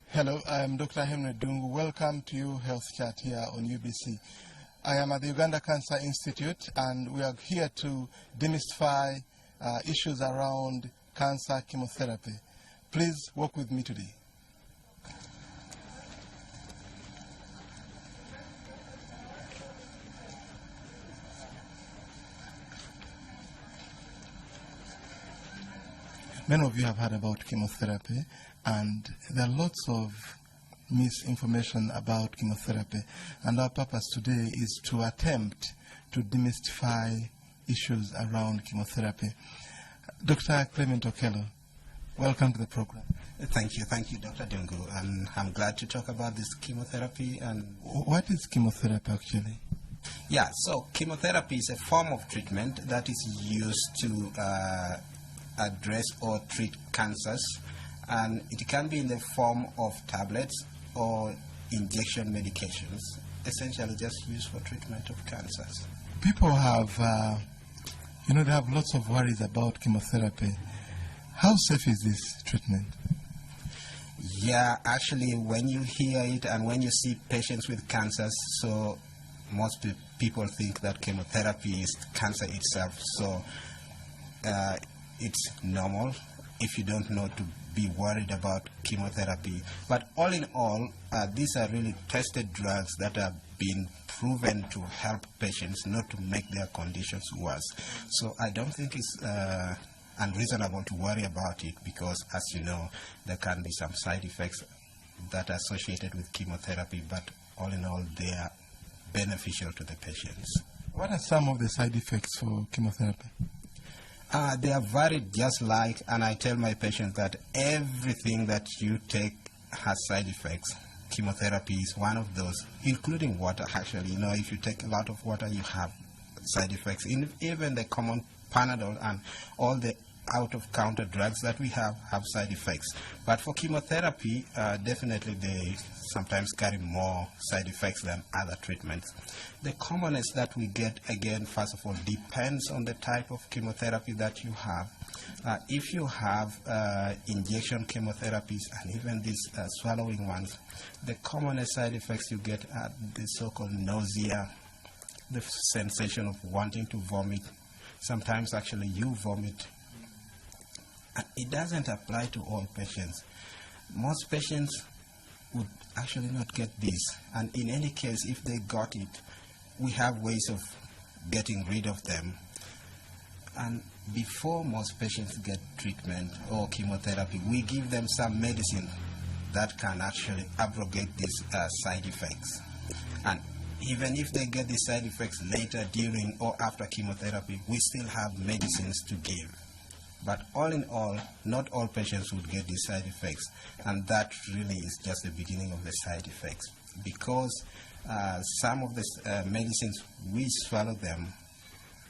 Hello, I am Dr. Henry Dungu. Welcome to you Health Chat here on UBC. I am at the Uganda Cancer Institute, and we are here to demystify issues around cancer chemotherapy. Please walk with me today. Many of you have heard about chemotherapy, and there are lots of misinformation about chemotherapy, and our purpose today is to attempt to demystify issues around chemotherapy. Dr. Clement Okello, welcome to the program. Thank you, Dr. Dungu, and I'm glad to talk about this chemotherapy. And what is chemotherapy actually? Yeah, so chemotherapy is a form of treatment that is used to address or treat cancers, and it can be in the form of tablets or injection medications, essentially just used for treatment of cancers. People have, they have lots of worries about chemotherapy. How safe is this treatment? Yeah, actually, when you hear it and when you see patients with cancers, so most people think that chemotherapy is cancer itself. So it's normal if you don't know to be worried about chemotherapy. But all in all, these are really tested drugs that have been proven to help patients, not to make their conditions worse. So I don't think it's unreasonable to worry about it, because as you know, there can be some side effects that are associated with chemotherapy, but all in all, they are beneficial to the patients. What are some of the side effects for chemotherapy? They are varied, just like, and I tell my patients that everything that you take has side effects. Chemotherapy is one of those, including water, actually. If you take a lot of water, you have side effects. Even the common Panadol and all the out-of-counter drugs that we have side effects. But for chemotherapy, definitely they sometimes carry more side effects than other treatments. The commonest that we get, again, first of all, depends on the type of chemotherapy that you have. If you have injection chemotherapies and even these swallowing ones, the commonest side effects you get are the so-called nausea, the sensation of wanting to vomit. Sometimes actually you vomit. It doesn't apply to all patients. Most patients would actually not get this, and in any case, if they got it, we have ways of getting rid of them. And before most patients get treatment or chemotherapy, we give them some medicine that can actually abrogate these side effects. And even if they get these side effects later, during or after chemotherapy, we still have medicines to give. But all in all, not all patients would get these side effects, and that really is just the beginning of the side effects, because some of the medicines, we swallow them.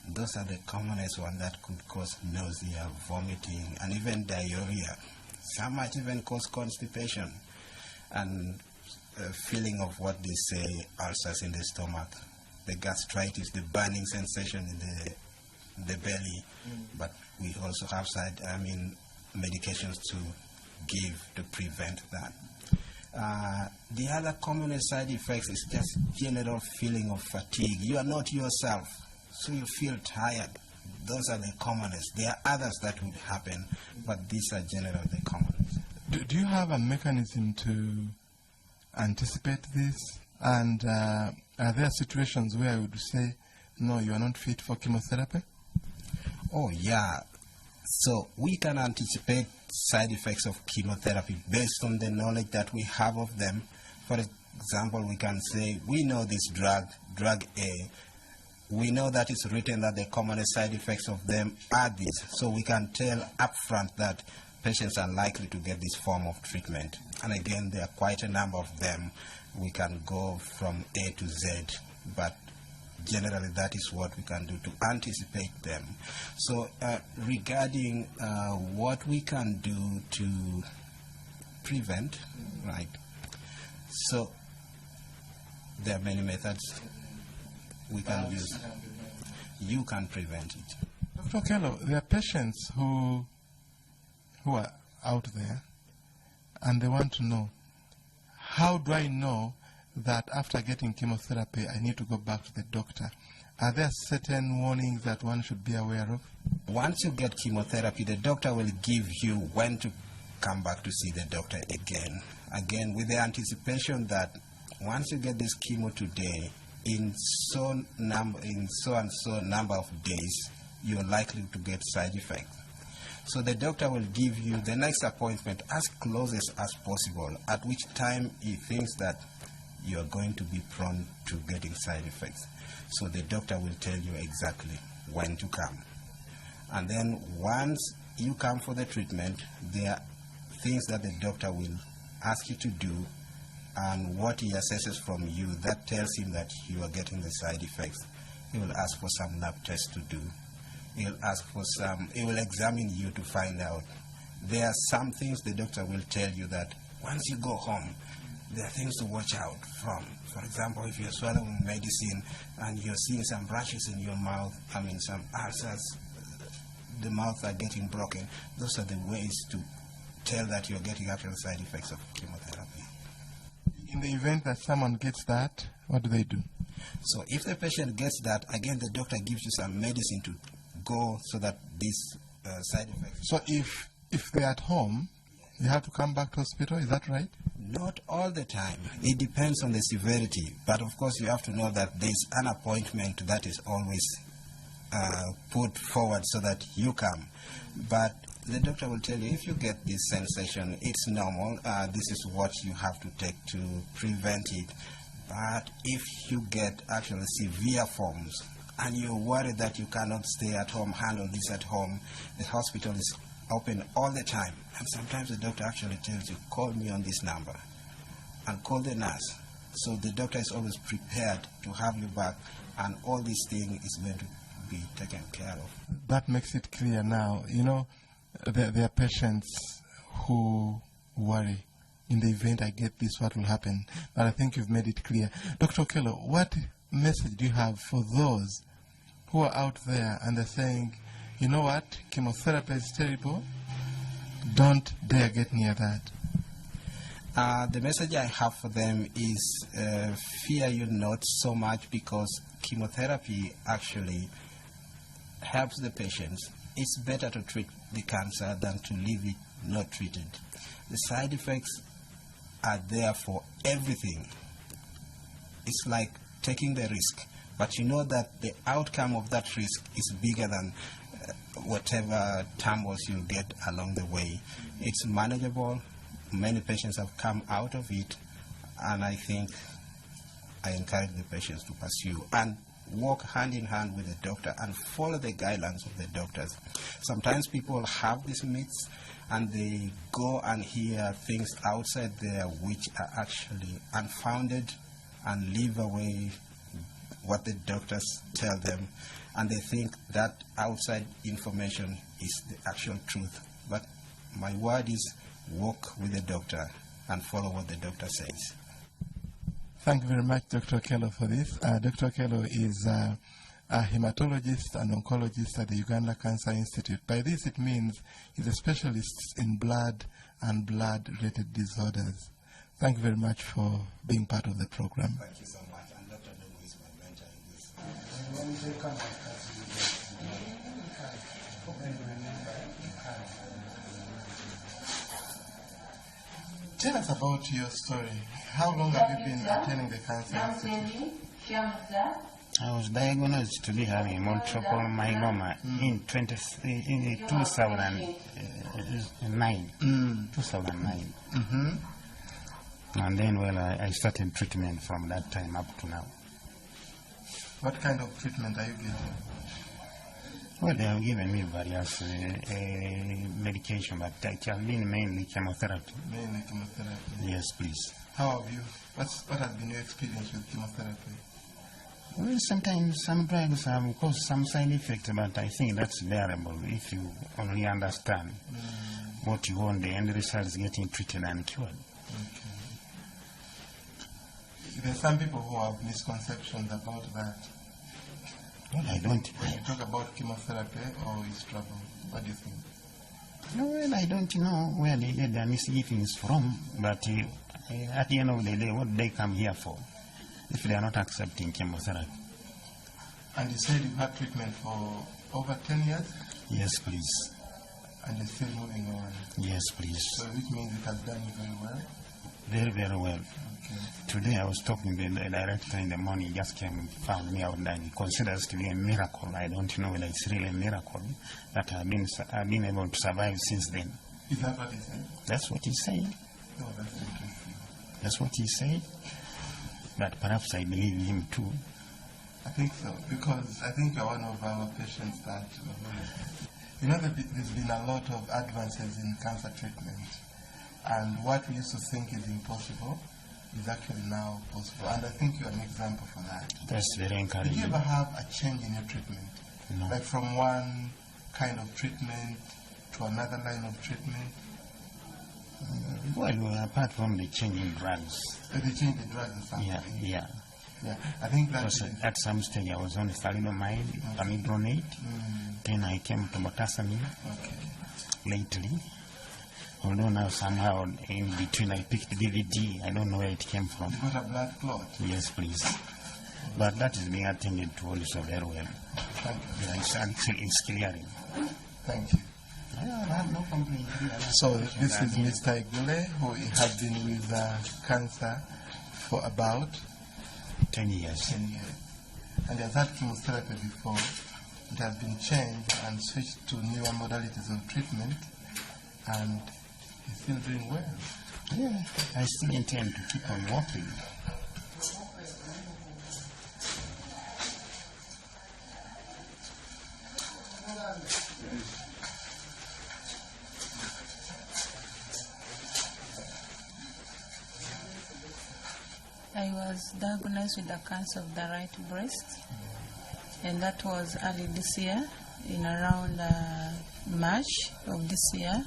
Those are the commonest ones that could cause nausea, vomiting, and even diarrhea. Some might even cause constipation and feeling of what they say ulcers in the stomach, the gastritis, the burning sensation in the belly. But we also have medications to give to prevent that. The other commonest side effects is just general feeling of fatigue. You are not yourself, so you feel tired. Those are the commonest. There are others that would happen, but these are generally the commonest. Do you have a mechanism to anticipate this? And are there situations where I would say, no, you are not fit for chemotherapy? Oh, yeah. So we can anticipate side effects of chemotherapy based on the knowledge that we have of them. For example, we can say, we know this drug A. We know that it's written that the commonest side effects of them are these. So we can tell upfront that patients are likely to get this form of treatment. And again, there are quite a number of them. We can go from A to Z, but generally that is what we can do to anticipate them. So regarding what we can do to prevent, right? So there are many methods. we can use. You can prevent it. Dr. Okello, there are patients who are out there and they want to know, how do I know that after getting chemotherapy I need to go back to the doctor? Are there certain warnings that one should be aware of? Once you get chemotherapy, the doctor will give you when to come back to see the doctor again. Again, with the anticipation that once you get this chemo today, in so and so number of days, you're likely to get side effects. So the doctor will give you the next appointment as closest as possible, at which time he thinks that you are going to be prone to getting side effects. So the doctor will tell you exactly when to come. And then once you come for the treatment, there are things that the doctor will ask you to do, and what he assesses from you that tells him that you are getting the side effects. He will ask for some lab tests to do. He will examine you to find out. There are some things the doctor will tell you that once you go home, there are things to watch out from. For example, if you're swallowing medicine and you're seeing some rashes in your mouth, some ulcers, the mouth are getting broken, those are the ways to tell that you're getting actual side effects of chemotherapy. In the event that someone gets that, what do they do? So if the patient gets that, again, the doctor gives you some medicine to go so that these side effects... So if they're at home, you have to come back to hospital, is that right? Not all the time. It depends on the severity. But of course, you have to know that there's an appointment that is always put forward so that you come. But the doctor will tell you, if you get this sensation, it's normal. This is what you have to take to prevent it. But if you get actually severe forms and you're worried that you cannot stay at home, handle this at home, the hospital is open all the time. And sometimes the doctor actually tells you, call me on this number and call the nurse. So the doctor is always prepared to have you back, and all these things is going to be taken care of. That makes it clear now. You know, there are patients who worry, in the event I get this, what will happen? But I think you've made it clear. Dr. Okello, what message do you have for those who are out there and they're saying, you know what, chemotherapy is terrible, don't dare get near that? The message I have for them is fear you not so much, because chemotherapy actually helps the patients. It's better to treat the cancer than to leave it not treated. The side effects are there for everything. It's like taking the risk, but you know that the outcome of that risk is bigger than whatever tumbles you get along the way. It's manageable. Many patients have come out of it, and I think I encourage the patients to pursue and walk hand in hand with the doctor and follow the guidelines of the doctors. Sometimes people have these myths and they go and hear things outside there which are actually unfounded and leave away what the doctors tell them, and they think that outside information is the actual truth. But my word is, walk with the doctor and follow what the doctor says. Thank you very much, Dr. Okello, for this. Dr. Okello is a hematologist and oncologist at the Uganda Cancer Institute. By this, it means he's a specialist in blood and blood-related disorders. Thank you very much for being part of the program. Thank you so much. And Dr. Dogo is my mentor in this. Tell us about your story. How long have you been attending the Cancer Institute? I was diagnosed to be having multiple myeloma in 2009. 2009. Mm-hmm. And then, well, I started treatment from that time up to now. What kind of treatment are you getting? Well, they have given me various medication, but it has been mainly chemotherapy. Mainly chemotherapy? Yes, please. How have you, what has been your experience with chemotherapy? Well, sometimes some drugs have caused some side effects, but I think that's bearable if you only understand what you want. The end result is getting treated and cured. Okay. There are some people who have misconceptions about that. Well, I don't. When you talk about chemotherapy or his trouble, what do you think? Well, I don't know where they get their misgivings from, but at the end of the day, what they come here for if they are not accepting chemotherapy? And you said you had treatment for over 10 years? Yes, please. And you're still moving on? Yes, please. So which means it has done you very well? Very, very well. Okay. Today I was talking to the director in the morning, he just came and found me out and he considers to be a miracle. I don't know whether it's really a miracle that I've been able to survive since then. Is that what he said? That's what he said. Oh, that's interesting. That's what he said. But perhaps I believe him too. I think so, because I think you're one of our patients that, you know, there's been a lot of advances in cancer treatment. And what we used to think is impossible is actually now possible. And I think you're an example for that. That's very Did encouraging. you ever have a change in your treatment? No. Like from one kind of treatment to another line of treatment? Well, apart from the changing drugs. So they changed the drugs and stuff. Yeah. Yeah, I think that Because at some stage I was on thalidomide, amidronate, then I came to botasamine lately. Although now somehow in between I picked DVD, I don't know where it came from. You got a blood clot. Yes, please. But that is being attended to also very well. Thank you. Yeah, it's clearing. Thank you. I have no complaint. So this is Mr. Igule, who has been with cancer for about 10 years. 10 years. And he has had chemotherapy before. It has been changed and switched to newer modalities of treatment. And he's still doing well. Yeah, I still intend to keep on walking. I was diagnosed with the cancer of the right breast, and that was early this year, in around March of this year.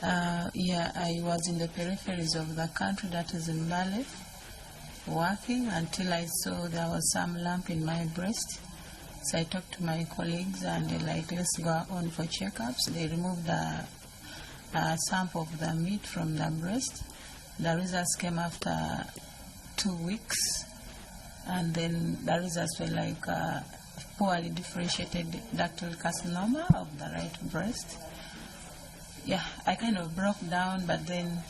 I was in the peripheries of the country, that is in Bali, working until I saw there was some lump in my breast. So I talked to my colleagues and they're like, let's go on for checkups. They removed the sample of the meat from the breast. The results came after 2 weeks, and then the results were like poorly differentiated ductal carcinoma of the right breast. Yeah, I kind of broke down, but then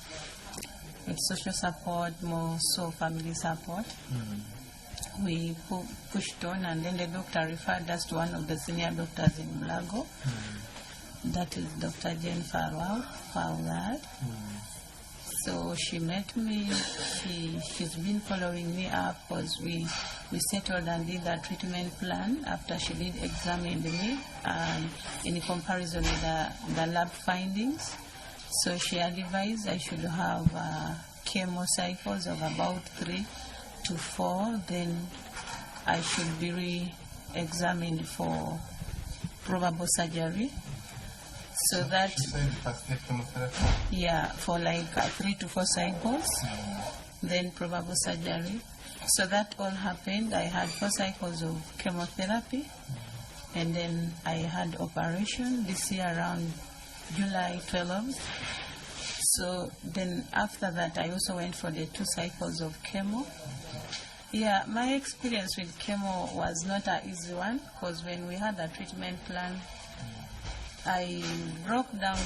with social support, more so family support, we pushed on, and then the doctor referred us to one of the senior doctors in Blago. That is Dr. Jane Fowler. So she met me. She's been following me up because we settled and did a treatment plan after she did examine me and in comparison with the lab findings. So she advised I should have chemo cycles of about 3 to 4. Then I should be re-examined for probable surgery. So that, yeah, for like 3 to 4 cycles, then probable surgery. So that all happened. I had 4 cycles of chemotherapy, and then I had operation this year around July 12th. So then after that, I also went for the 2 cycles of chemo. Yeah, my experience with chemo was not an easy one, because when we had a treatment plan, I broke down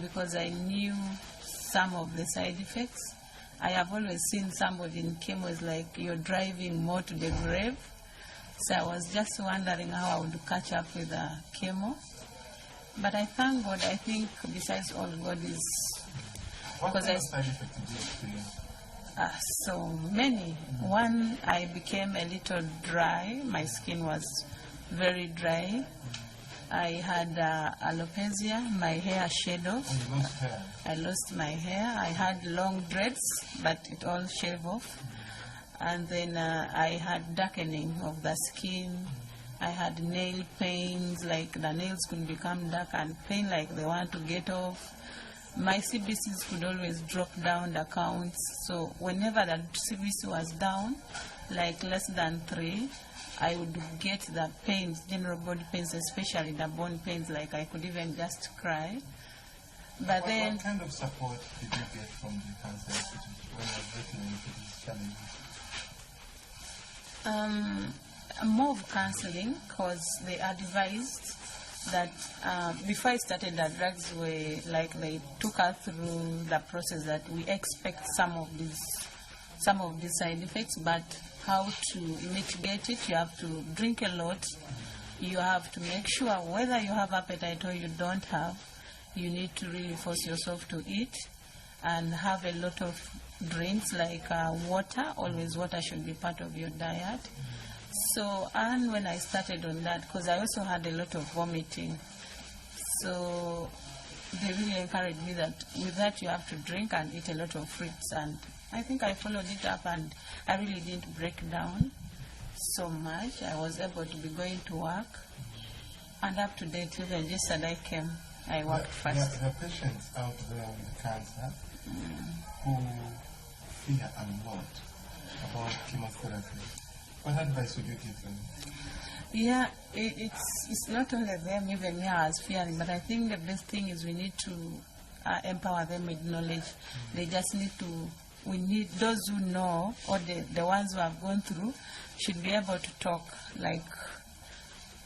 because I knew some of the side effects. I have always seen somebody in chemo is like you're driving more to the grave. So I was just wondering how I would catch up with the chemo. But I thank God. I think besides all, God is... What kind of side effects did you experience? So many. One, I became a little dry. My skin was very dry. I had alopecia, my hair shed off. And you lost hair? I lost my hair. I had long dreads, but it all shaved off. And then I had darkening of the skin. I had nail pains, like the nails could become dark and pain like they want to get off. My CBCs could always drop down the counts. So whenever the CBC was down, like less than 3, I would get the pains, general body pains, especially the bone pains, like I could even just cry. But then, what kind of support did you get from the cancer institute when you were getting into these challenges? more of counseling, because they advised that before I started the drugs, they took us through the process that we expect some of these side effects, but how to mitigate it. You have to drink a lot. You have to make sure whether you have appetite or you don't have, you need to really force yourself to eat and have a lot of drinks like water. Always water should be part of your diet. So, and when I started on that, because I also had a lot of vomiting, so they really encouraged me that with that you have to drink and eat a lot of fruits, and I think I followed it up, and I really didn't break down so much. I was able to be going to work, and up to date, even just as I came, I worked fast. There are patients out there with cancer who fear a lot about chemotherapy. What advice would you give them? Yeah, it's not only them, even me, I was fearing, but I think the best thing is we need to empower them with knowledge. They just need to, we need those who know, or the ones who have gone through, should be able to talk, like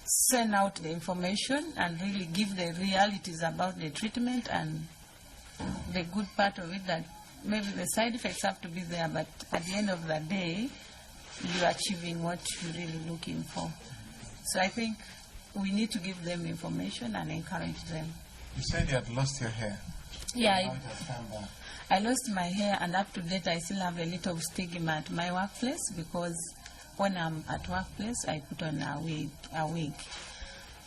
send out the information and really give the realities about the treatment and the good part of it, that maybe the side effects have to be there, but at the end of the day, you're achieving what you're really looking for. So I think we need to give them information and encourage them. You said you had lost your hair. Yeah, I lost my hair, and up to date I still have a little stigma at my workplace, because when I'm at workplace I put on a wig.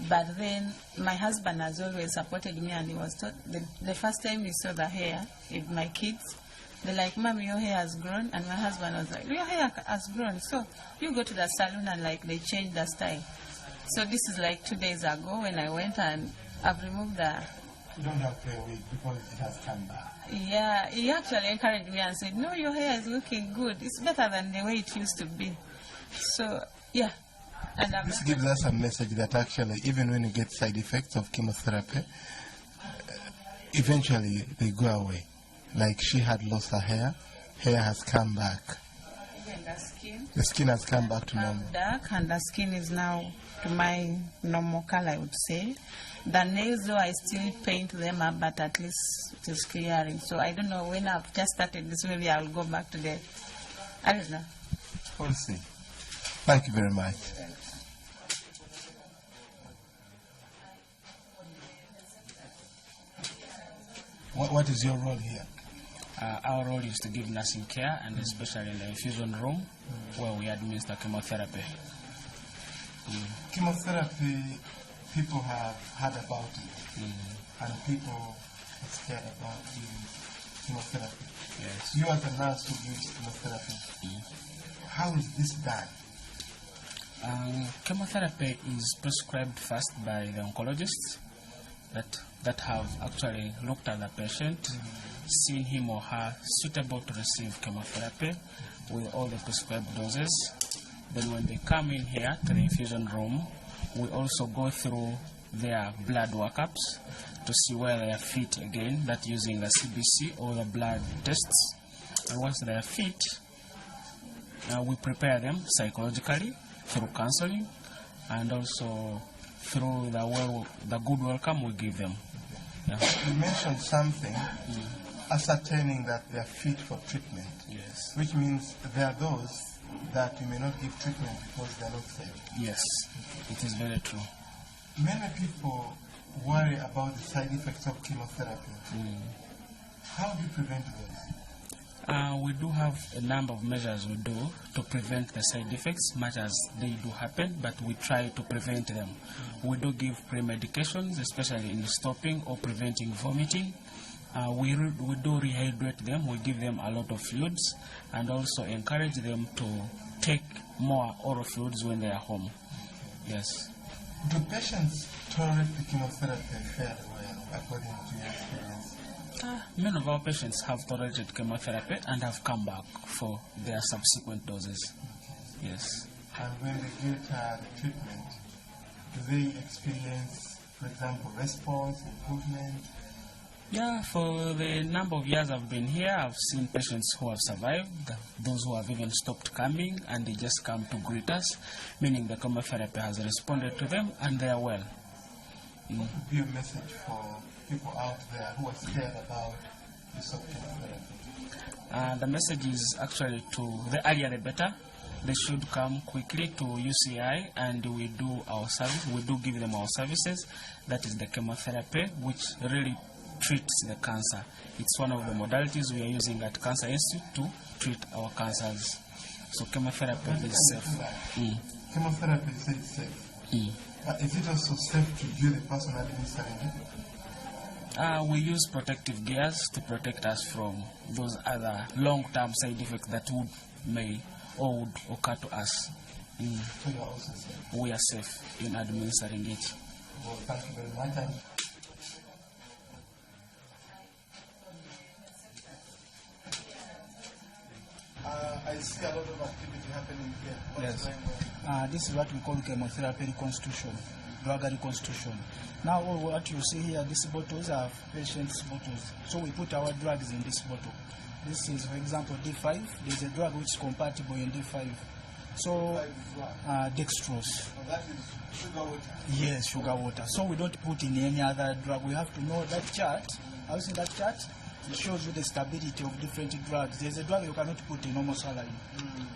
But then my husband has always supported me, and he was taught the first time he saw the hair with my kids, they're like, "Mommy, your hair has grown." And my husband was like, "Your hair has grown, so you go to the salon," and like they changed the style. So this is like 2 days ago when I went, and I've removed the... You don't have to wear a wig because it has come back. Yeah, he actually encouraged me and said, "No, your hair is looking good. It's better than the way it used to be." So, yeah. And this gives us a message that actually, even when you get side effects of chemotherapy, eventually they go away. Like she had lost her hair has come back. Even the skin has come back to normal. Dark, and the skin is now to my normal color, I would say. The nails, though, I still paint them up, but at least it is clearing. So I don't know, when I've just started this, maybe I'll go back to the... I don't know. We'll see. Thank you very much. What is your role here? Our role is to give nursing care, and especially in the infusion room where we administer chemotherapy. Chemotherapy, people have heard about it, and people are scared about chemotherapy. Yes. You as a nurse who gives chemotherapy, how is this done? Chemotherapy is prescribed first by the oncologists that have actually looked at the patient, seen him or her suitable to receive chemotherapy with all the prescribed doses. Then when they come in here to the infusion room, we also go through their blood workups to see where they are fit again, that using the CBC or the blood tests. And once they are fit, we prepare them psychologically through counseling, and also through the good welcome we give them. Yeah. You mentioned something, ascertaining that they are fit for treatment. Yes. Which means there are those that you may not give treatment because they are not safe. Yes, it is very true. Many people worry about the side effects of chemotherapy. How do you prevent those? We do have a number of measures we do to prevent the side effects, much as they do happen, but we try to prevent them. We do give pre-medications, especially in stopping or preventing vomiting. We do rehydrate them. We give them a lot of fluids, and also encourage them to take more oral fluids when they are home. Yes. Do patients tolerate the chemotherapy fairly well, according to your experience? Many of our patients have tolerated chemotherapy and have come back for their subsequent doses. Yes. And when they get the treatment, do they experience, for example, response, improvement? Yeah, for the number of years I've been here, I've seen patients who have survived, those who have even stopped coming, and they just come to greet us, meaning the chemotherapy has responded to them and they are well. What would be a message for people out there who are scared about use of chemotherapy? The message is actually to the earlier the better. They should come quickly to UCI and we do our service. We do give them our services. That is the chemotherapy, which really treats the cancer. It's one of the modalities we are using at Cancer Institute to treat our cancers. So chemotherapy is safe. Chemotherapy is safe. Is it also safe to view the person administering it? We use protective gears to protect us from those other long-term side effects that would occur to us. So you are also safe? We are safe in administering it. Well, thank you very much. I see a lot of activity happening here. What's Yes. going on? This is what we call chemotherapy reconstitution, drug reconstitution. Now, all what you see here, these bottles are patients' bottles. So we put our drugs in this bottle. This is, for example, D5. There's a drug which is compatible in D5. So, dextrose. Oh, that is sugar water. Yes, sugar water. So we don't put in any other drug. We have to know that chart. Have you seen that chart? It shows you the stability of different drugs. There's a drug you cannot put in normal saline,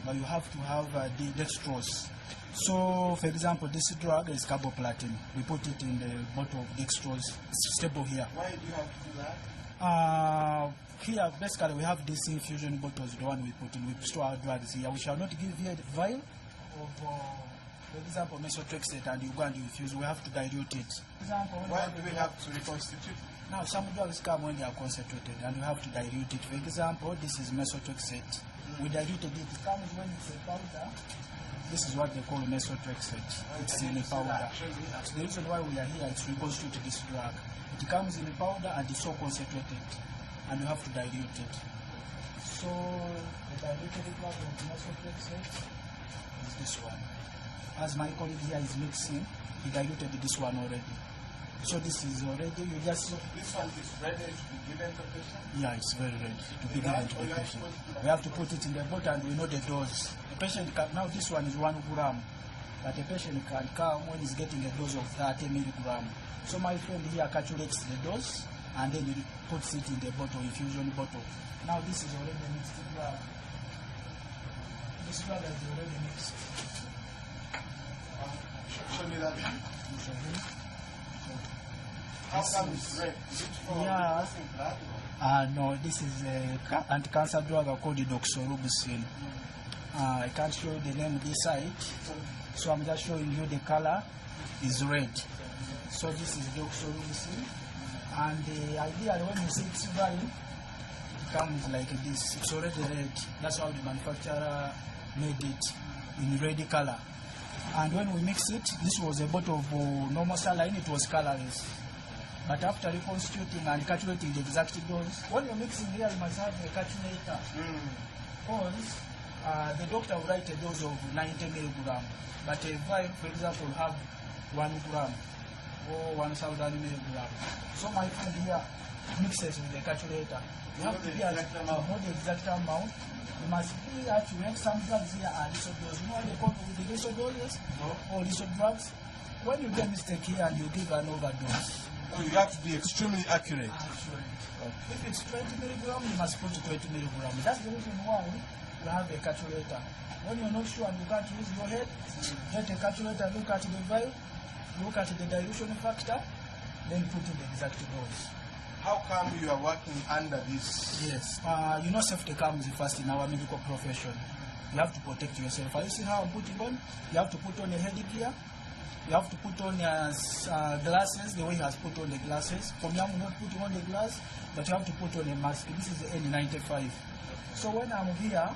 but you have to have the dextrose. So, for example, this drug is carboplatin. We put it in the bottle of dextrose. It's stable here. Why do you have to do that? Here, basically, we have these infusion bottles, the one we put in. We store our drugs here. We shall not give you a vial of, for example, methotrexate, and you go and infuse. We have to dilute it. For example, Why do we have to reconstitute? now, some drugs come when they are concentrated, and we have to dilute it. For example, this is methotrexate. We diluted it. It comes when it's a powder. This is what they call methotrexate. It's in a powder. So the reason why we are here is to reconstitute this drug. It comes in a powder and it's so concentrated, and you have to dilute it. So the diluted drug of methotrexate is this one. As my colleague here is mixing, he diluted this one already. So this is already, you just... So this one is ready to be given to the patient? Yeah, it's very ready to be given to the patient. We have to put it in the bottle and we know the dose. The patient can, now this one is 1 gram, but the patient can come when he's getting a dose of 30 milligram. So my friend here calculates the dose and then he puts it in the bottle, infusion bottle. Now this is already mixed drug. This drug is already mixed. Show me that. Show him. How come it's red? Is it for Yeah. blood? No, this is a anti-cancer drug called doxorubicin. I can't show you the name this side, so I'm just showing you the color is red. So this is doxorubicin, and the idea when you see it's vial, it comes like this. It's already red. That's how the manufacturer made it in red color. And when we mix it, this was a bottle of normal saline. It was colorless. But after reconstituting and calculating the exact dose, when you're mixing here, you must have a calculator. Because the doctor will write a dose of 90 milligram, but a vial, for example, will have 1 gram or 1,000 milligram. So my friend here mixes with the calculator. You have to be at know the exact amount. You must be accurate. Some drugs here are lisodose. You know what they call the lisodoses or lisod drugs? When you get a mistake here and you give an overdose, You have to be extremely accurate. if it's 20 milligram, you must put 20 milligram. That's the reason why you have a calculator. When you're not sure and you can't use your head, get a calculator, look at the vial, look at the dilution factor, then put in the exact dose. How come you are working under this? Yes. You know safety comes first in our medical profession. You have to protect yourself. You see how I'm putting on? You have to put on a headgear. You have to put on glasses, the way he has put on the glasses. For me, I'm not putting on the glass, but you have to put on a mask. This is the N95. So when I'm here,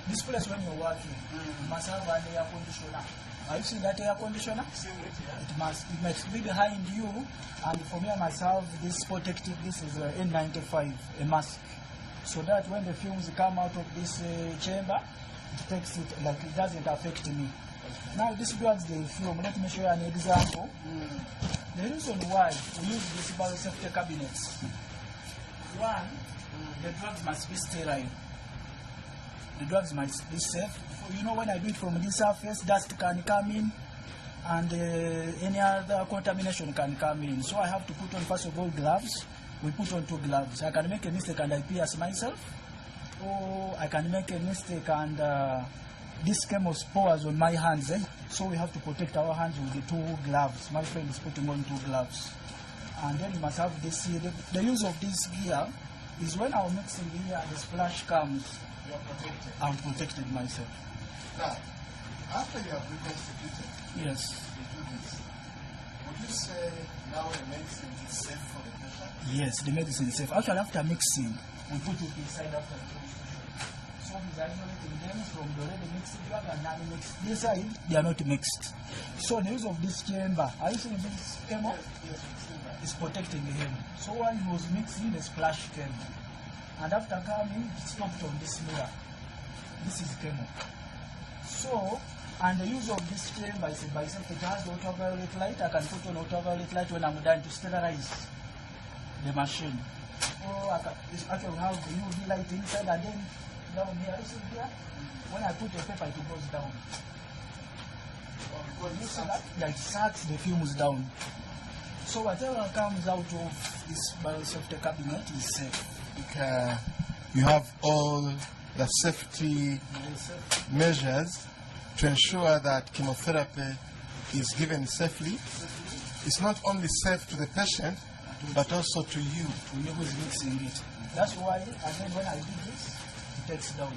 this place when you're working, you must have an air conditioner. Have you seen that air conditioner? It must be behind you, and for me, I must have this protective. This is N95, a mask, so that when the fumes come out of this chamber, takes it, like it doesn't affect me. Now these drugs they film, let me show you an example. The reason why we use these biosafety cabinets. One, the drugs must be sterile. The drugs must be safe. You know, when I do it from this surface, dust can come in and any other contamination can come in. So I have to put on first of all gloves. We put on 2 gloves. I can make a mistake and I pierce myself, or I can make a mistake and this chemo spores on my hands. So we have to protect our hands with the 2 gloves. My friend is putting on 2 gloves. And then you must have this here. The use of this gear is when I'm mixing here and the splash comes, You are protected. I'm protected myself. Now, after you have reconstituted, Yes. you do this. Would you say now the medicine is safe for the patient? Yes, the medicine is safe. Actually, after mixing, we put it inside after the constitution. So he's isolating them from the already mixed drug and non-mixed. This side, they are not mixed. So the use of this chamber, are you seeing this chemo? Yes, we've seen that. Is protecting him. So while he was mixing, the splash came. And after coming, it stopped on this mirror. This is chemo. So, and the use of this chamber is by itself, it has the ultraviolet light. I can put on ultraviolet light when I'm done to sterilize the machine. Or I can, it's actually have the UV light inside and then down here, you see here? When I put the paper, it goes down. Because You this see that? Yeah, it sucks the fumes down. So whatever comes out of this biosafety cabinet is safe. you have all the safety Very safe. measures to ensure that chemotherapy is given safely. It's not only safe to the patient, but also to you. We know who's mixing it. That's why, and then when I do this, it takes down.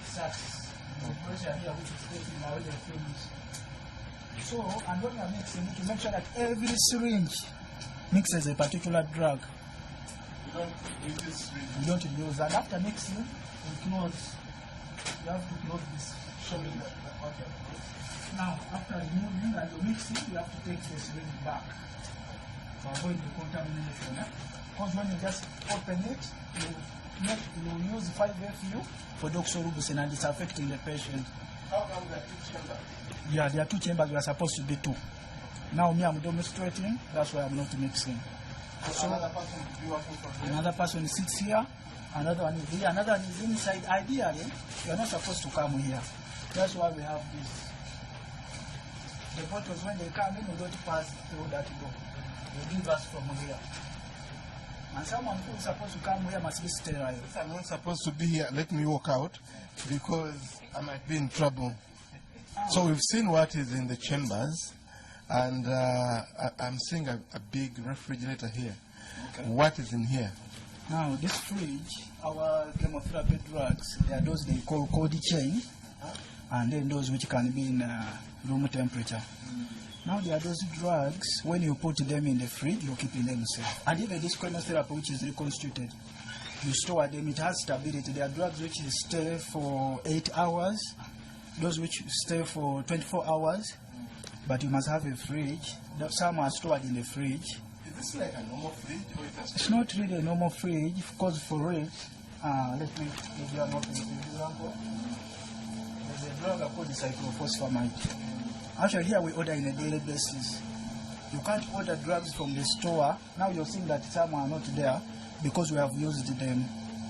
Sucks. The pressure here, which is taking away the fumes. So, and when you're mixing it, you make sure that every syringe mixes a particular drug. You don't use this really. You don't use, and after mixing, you close. You have to close this. Show me that. Okay. Now, after removing and you're mixing, you have to take the syringe back to avoid the contamination. Because when you just open it, you use 5FU for doxorubicin and it's affecting the patient. How come there are 2 chambers? Yeah, there are 2 chambers, we are supposed to be 2. Now me, I'm demonstrating, that's why I'm not mixing. So another person will be working from here. Another person sits here, another one is here, another one is inside. Ideally, you are not supposed to come here. That's why we have this. The bottles, when they come in, we don't pass through that door. They give us from here. And someone who is supposed to come here must be sterile. If I'm not supposed to be here, let me walk out because I might be in trouble. So we've seen what is in the chambers, and I'm seeing a big refrigerator here. Okay. What is in here? Now, this fridge, our chemotherapy drugs, there are those they call cold chain, and then those which can be in room temperature. Now, there are those drugs, when you put them in the fridge, you're keeping them safe. And even this chemotherapy, which is reconstituted, you store them, it has stability. There are drugs which stay for 8 hours, those which stay for 24 hours, but you must have a fridge. Some are stored in the fridge. Is this like a normal fridge or it has It's not really a normal fridge, because for it, let me give you an example. There's a drug called cyclophosphamide. Actually, here we order on a daily basis. You can't order drugs from the store. Now you're seeing that some are not there because we have used them.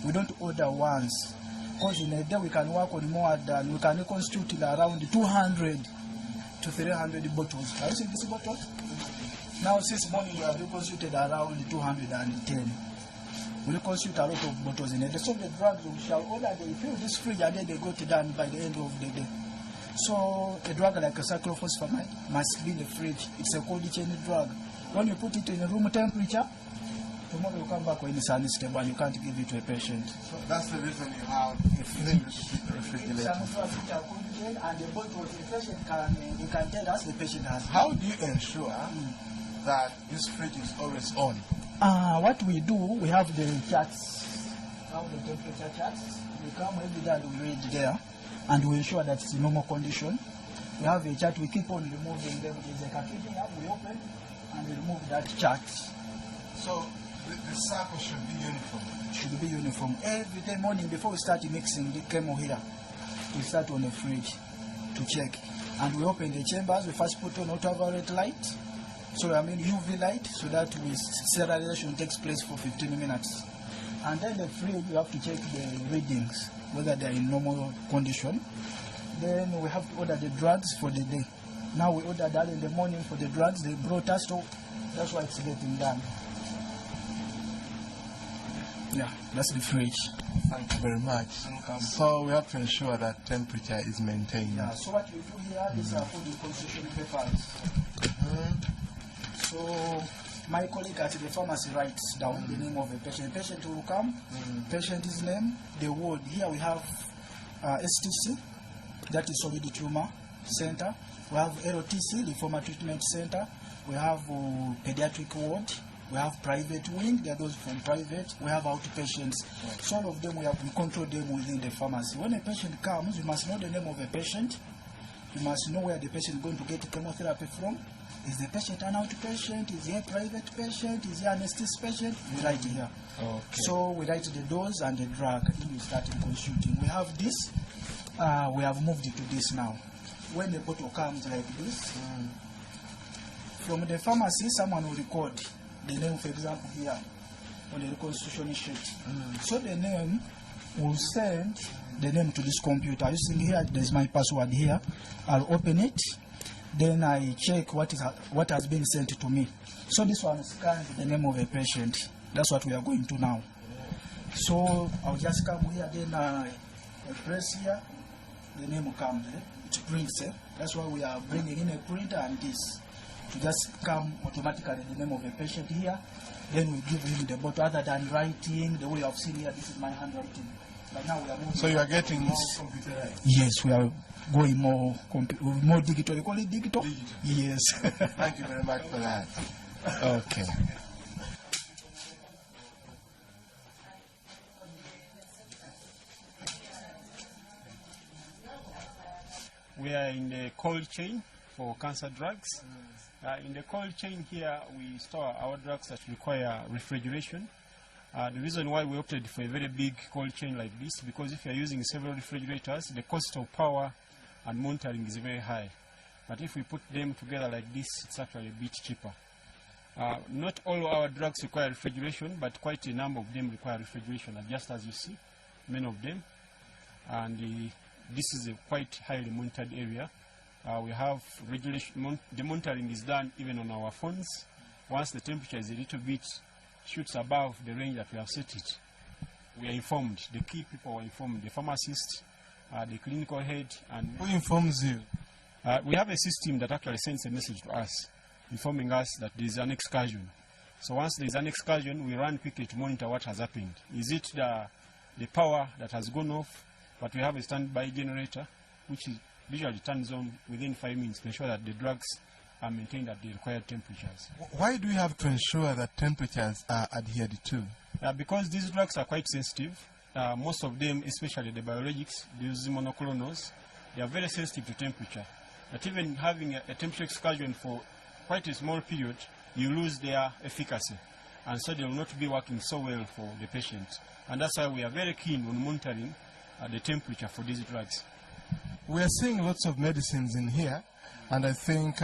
We don't order once. Because in a day we can work on more than, we can reconstitute around 200 to 300 bottles. Are you seeing these bottles? Now since morning we have reconstituted around 210. We reconstitute a lot of bottles in a day. So the drugs we shall order, they fill this fridge and then they go to done by the end of the day. So a drug like a cyclophosphamide must be in the fridge. It's a cold chain drug. When you put it in a room temperature, tomorrow you come back when it's unstable and you can't give it to a patient. So that's the reason you have a refrigerator. And the bottle, the patient can tell us the patient has. How do you ensure that this fridge is always on? What we do, we have the charts. We have the temperature charts. We come every day and we read there. And we ensure that it's in normal condition. We have a chart, we keep on removing them. There's a cartridge here, we open and we remove that chart. So The circle should be uniform. Should be uniform. Every day morning before we start mixing the chemo here, we start on the fridge to check. And we open the chambers, we first put on ultraviolet light, so I mean UV light, so that sterilization takes place for 15 minutes. And then the fridge, we have to check the readings, whether they are in normal condition. Then we have to order the drugs for the day. Now we order that in the morning for the drugs, they brought us, so that's why it's getting done. Yeah, that's the fridge. Thank you very much. So we have to ensure that temperature is maintained. Yeah, so what we do here is food concentration papers. So my colleague at the pharmacy writes down the name of the patient. The patient will come, patient's name, the ward. Here we have STC, that is solid tumor center. We have LTC, lymphoma treatment center. We have pediatric ward. We have private wing, there are those from private. We have outpatients. So all of them, we control them within the pharmacy. When a patient comes, you must know the name of the patient. You must know where the patient is going to get chemotherapy from. Is the patient an outpatient? Is he a private patient? Is he an anesthesia patient? We write here. Okay. So we write the dose and the drug. Then we start consulting. We have this. We have moved it to this now. When the bottle comes like this, from the pharmacy, someone will record the name, for example, here on the reconstitution sheet. So the name will send the name to this computer. You see here, there's my password here. I'll open it. Then I check what has been sent to me. So this one scans the name of a patient. That's what we are going to now. So I'll just come here, then I press here. The name comes. It prints. That's why we are bringing in a printer and this. To just come automatically the name of the patient here, then we give him the bottle. Other than writing, the way you have seen here, this is my handwriting. But now we are moving. So you are getting this computerized? Yes, we are going more digital. You call it digital? Yes. Thank you very much for that. Okay. We are in the cold chain for cancer drugs. In the cold chain here, we store our drugs that require refrigeration. The reason why we opted for a very big cold chain like this, because if you are using several refrigerators, the cost of power and monitoring is very high. But if we put them together like this, it's actually a bit cheaper. Not all our drugs require refrigeration, but quite a number of them require refrigeration, just as you see, many of them. And this is a quite highly monitored area. We have regulation. The monitoring is done even on our phones. Once the temperature is a little bit shoots above the range that we have set it, we are informed. The key people are informed. The pharmacist, the clinical head, and who informs you? We have a system that actually sends a message to us, informing us that there is an excursion. So once there is an excursion, we run quickly to monitor what has happened. Is it the power that has gone off? But we have a standby generator, which is usually turns on within 5 minutes to ensure that the drugs are maintained at the required temperatures. Why do we have to ensure that temperatures are adhered to? Because these drugs are quite sensitive. Most of them, especially the biologics, these monoclonals, they are very sensitive to temperature. But even having a temperature excursion for quite a small period, you lose their efficacy. And so they will not be working so well for the patient. And that's why we are very keen on monitoring the temperature for these drugs. We are seeing lots of medicines in here, and I think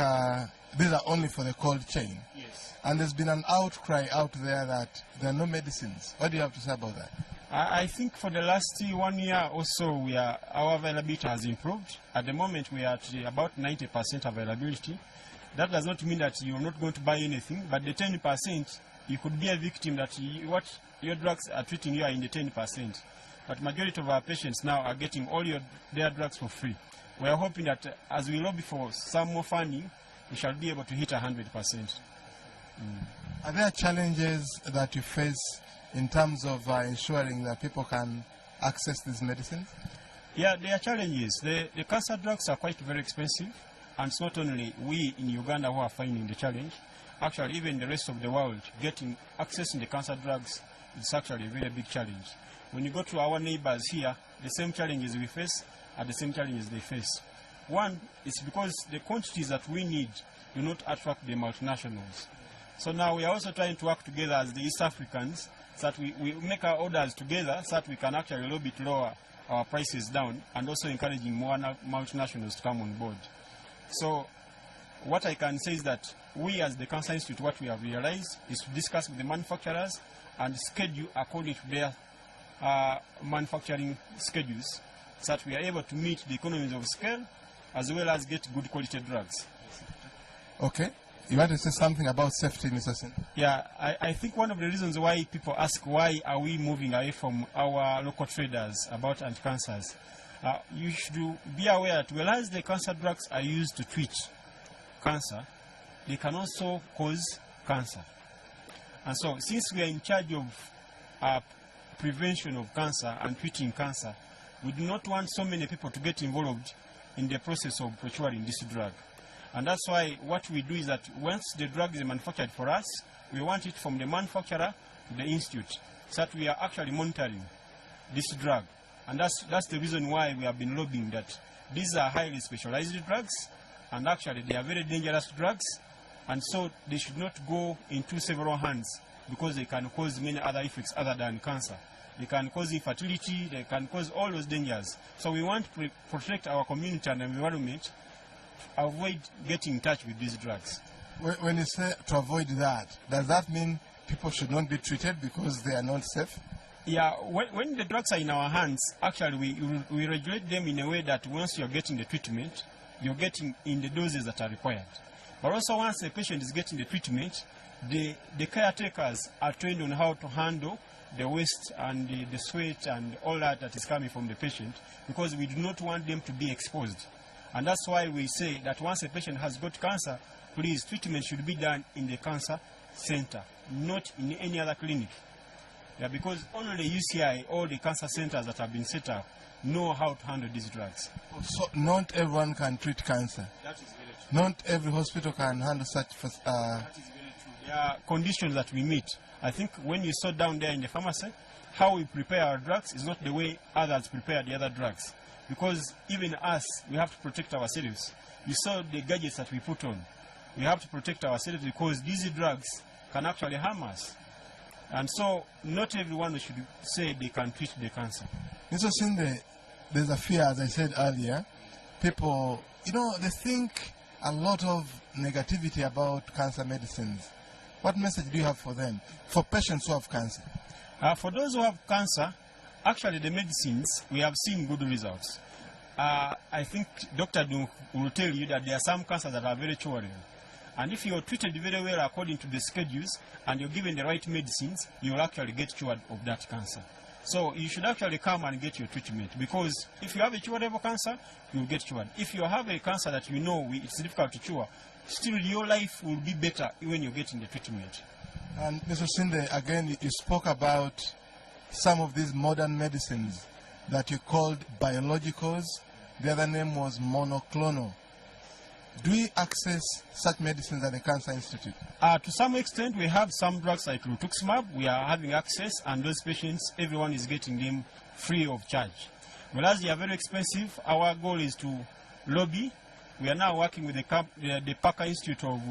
these are only for the cold chain. Yes. And there's been an outcry out there that there are no medicines. What do you have to say about that? I think for the last 1 year or so, our availability has improved. At the moment, we are at about 90% availability. That does not mean that you're not going to buy anything, but the 10%, you could be a victim that what your drugs are treating you are in the 10%. But majority of our patients now are getting all their drugs for free. We are hoping that as we lobby for some more funding, we shall be able to hit 100%. Are there challenges that you face in terms of ensuring that people can access these medicines? Yeah, there are challenges. The cancer drugs are quite very expensive, and it's not only we in Uganda who are finding the challenge. Actually, even the rest of the world, accessing the cancer drugs is actually a very big challenge. When you go to our neighbors here, the same challenges we face are the same challenges they face. One is because the quantities that we need do not attract the multinationals. So now we are also trying to work together as the East Africans, so that we make our orders together, so that we can actually a little bit lower our prices down, and also encouraging more multinationals to come on board. So what I can say is that we as the Cancer Institute, what we have realized is to discuss with the manufacturers and schedule according to their manufacturing schedules, so that we are able to meet the economies of scale as well as get good quality drugs. Okay. You want to say something about safety, Mr. Sin? Yeah, I think one of the reasons why people ask why are we moving away from our local traders about anti-cancers, you should be aware that whereas the cancer drugs are used to treat cancer, they can also cause cancer. And so since we are in charge of prevention of cancer and treating cancer, we do not want so many people to get involved in the process of procuring this drug. And that's why what we do is that once the drug is manufactured for us, we want it from the manufacturer to the institute, so that we are actually monitoring this drug. And that's the reason why we have been lobbying that these are highly specialized drugs, and actually they are very dangerous drugs, and so they should not go into several hands, because they can cause many other effects other than cancer. They can cause infertility, they can cause all those dangers. So we want to protect our community and environment, avoid getting in touch with these drugs. When you say to avoid that, does that mean people should not be treated because they are not safe? Yeah, when the drugs are in our hands, actually we regulate them in a way that once you're getting the treatment, you're getting in the doses that are required. But also once the patient is getting the treatment, the caretakers are trained on how to handle the waste and the sweat and all that is coming from the patient, because we do not want them to be exposed. And that's why we say that once a patient has got cancer, please, treatment should be done in the cancer center, not in any other clinic. Yeah, because only the UCI, all the cancer centers that have been set up, know how to handle these drugs. So not everyone can treat cancer? That is very true. Not every hospital can handle such... That is very true. There are conditions that we meet. I think when you saw down there in the pharmacy, how we prepare our drugs is not the way others prepare the other drugs. Because even us, we have to protect ourselves. You saw the gadgets that we put on. We have to protect ourselves because these drugs can actually harm us. And so not everyone should say they can treat the cancer. Mr. Sinde, there's a fear, as I said earlier. People, they think a lot of negativity about cancer medicines. What message do you have for them, for patients who have cancer? For those who have cancer, actually the medicines, we have seen good results. I think Dr. Dung will tell you that there are some cancers that are very curable. And if you're treated very well according to the schedules and you're given the right medicines, you will actually get cured of that cancer. So you should actually come and get your treatment, because if you have a curable cancer, you will get cured. If you have a cancer that it's difficult to cure, still your life will be better when you're getting the treatment. And Mr. Sinde, again, you spoke about some of these modern medicines that you called biologicals. The other name was monoclonal. Do we access such medicines at the Cancer Institute? To some extent, we have some drugs like rituximab. We are having access, and those patients, everyone is getting them free of charge. Whereas they are very expensive, our goal is to lobby. We are now working with the Parker Institute of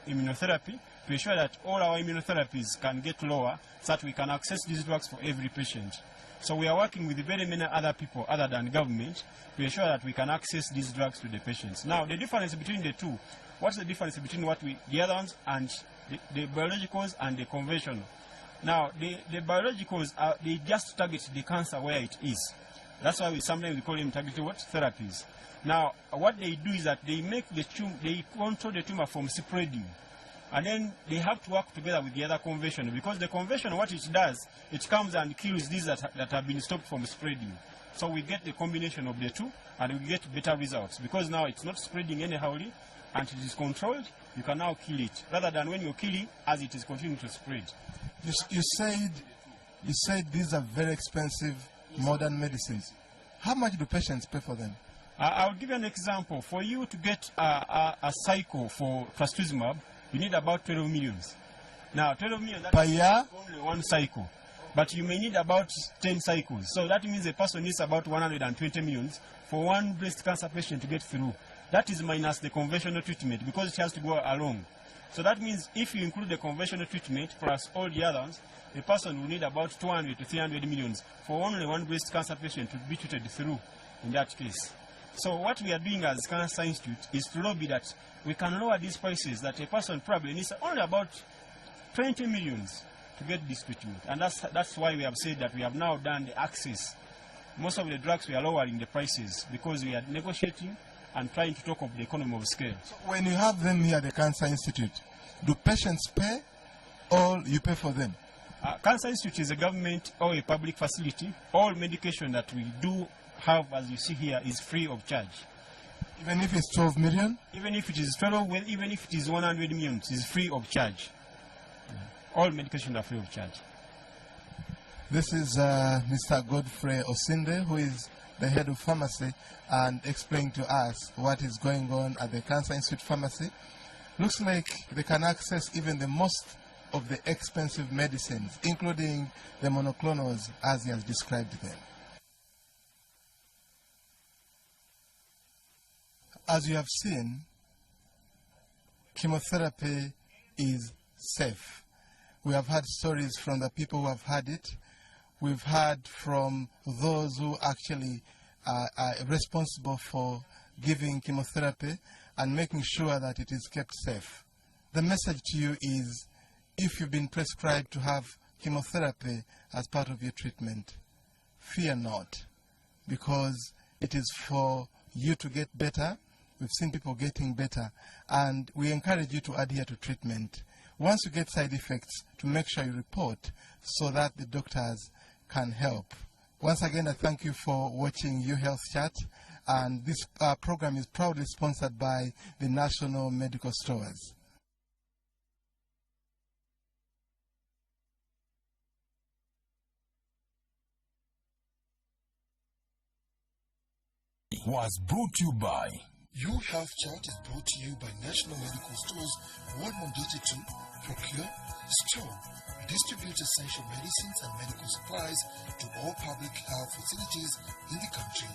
Immunotherapy to ensure that all our immunotherapies can get lower, so that we can access these drugs for every patient. So we are working with very many other people other than government to ensure that we can access these drugs to the patients. Now, the difference between the two, what's the difference between the other ones and the biologicals and the conventional? Now, the biologicals, they just target the cancer where it is. That's why sometimes we call them targeted therapies. Now, what they do is that they make they control the tumor from spreading. And then they have to work together with the other conventional, because the conventional, what it does, it comes and kills these that have been stopped from spreading. So we get the combination of the two, and we get better results, because now it's not spreading anyhowly, and it is controlled. You can now kill it, rather than when you're killing as it is continuing to spread. You said these are very expensive modern medicines. How much do patients pay for them? I'll give you an example. For you to get a cycle for trastuzumab, you need about 12 million. Now, 12 million, that per year? Only one cycle. But you may need about 10 cycles. So that means a person needs about 120 million for one breast cancer patient to get through. That is minus the conventional treatment, because it has to go along. So that means if you include the conventional treatment plus all the others, the person will need about 200 to 300 millions for only one breast cancer patient to be treated through in that case. So what we are doing as Cancer Institute is to lobby that we can lower these prices, that a person probably needs only about 20 millions to get this treatment. And that's why we have said that we have now done the access. Most of the drugs we are lowering the prices because we are negotiating and trying to talk of the economy of scale. So when you have them here at the Cancer Institute, do patients pay or you pay for them? Cancer Institute is a government or a public facility. All medication that we do have, as you see here, is free of charge. Even if it's 12 million? Even if it is 12, well, even if it is 100 million, it is free of charge. All medication are free of charge. This is Mr. Godfrey Osinde, who is the head of pharmacy, and explaining to us what is going on at the Cancer Institute Pharmacy. Looks like they can access even the most of the expensive medicines, including the monoclonals as he has described them. As you have seen, chemotherapy is safe. We have had stories from the people who have had it. We've heard from those who actually are responsible for giving chemotherapy and making sure that it is kept safe. The message to you is, if you've been prescribed to have chemotherapy as part of your treatment, fear not, because it is for you to get better. We've seen people getting better, and we encourage you to adhere to treatment. Once you get side effects, to make sure you report so that the doctors can help. Once again, I thank you for watching UHealth Chat, and this program is proudly sponsored by the National Medical Stores. Was brought to you by Your Health Chart is brought to you by National Medical Stores, Ward Mondete to procure, store, distribute essential medicines and medical supplies to all public health facilities in the country.